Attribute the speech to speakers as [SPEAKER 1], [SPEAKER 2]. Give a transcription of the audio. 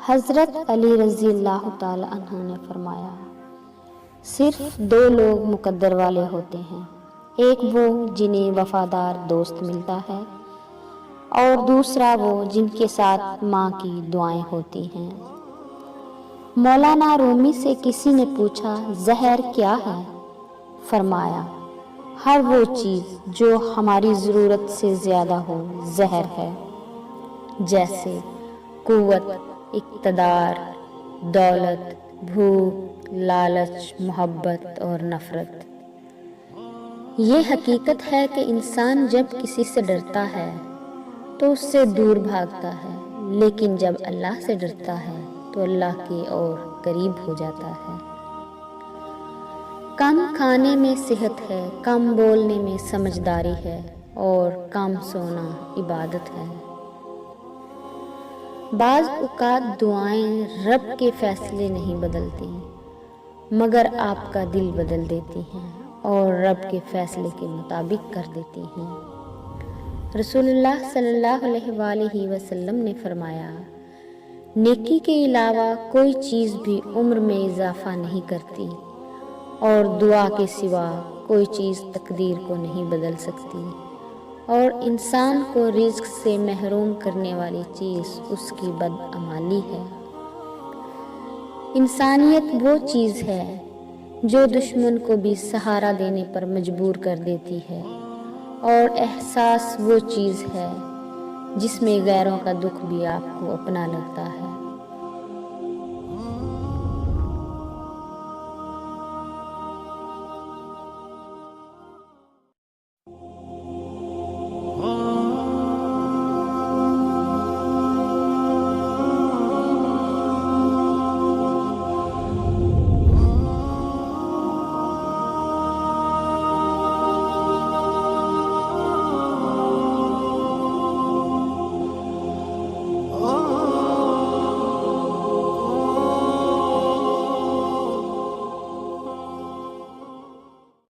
[SPEAKER 1] حضرت علی رضی اللہ تعالی عنہ نے فرمایا، صرف دو لوگ مقدر والے ہوتے ہیں، ایک وہ جنہیں وفادار دوست ملتا ہے اور دوسرا وہ جن کے ساتھ ماں کی دعائیں ہوتی ہیں۔ مولانا رومی سے کسی نے پوچھا، زہر کیا ہے؟ فرمایا، ہر وہ چیز جو ہماری ضرورت سے زیادہ ہو زہر ہے، جیسے قوت، اقتدار، دولت، بھوک، لالچ، محبت اور نفرت۔ یہ حقیقت ہے کہ انسان جب کسی سے ڈرتا ہے تو اس سے دور بھاگتا ہے، لیکن جب اللہ سے ڈرتا ہے تو اللہ کے اور قریب ہو جاتا ہے۔ کم کھانے میں صحت ہے، کم بولنے میں سمجھداری ہے اور کم سونا عبادت ہے۔ بعض اوقات دعائیں رب کے فیصلے نہیں بدلتی، مگر آپ کا دل بدل دیتی ہیں اور رب کے فیصلے کے مطابق کر دیتی ہیں۔ رسول اللہ صلی اللہ علیہ وآلہ وسلم نے فرمایا، نیکی کے علاوہ کوئی چیز بھی عمر میں اضافہ نہیں کرتی اور دعا کے سوا کوئی چیز تقدیر کو نہیں بدل سکتی، اور انسان کو رزق سے محروم کرنے والی چیز اس کی بدعمالی ہے۔ انسانیت وہ چیز ہے جو دشمن کو بھی سہارا دینے پر مجبور کر دیتی ہے، اور احساس وہ چیز ہے جس میں غیروں کا دکھ بھی آپ کو اپنا لگتا ہے۔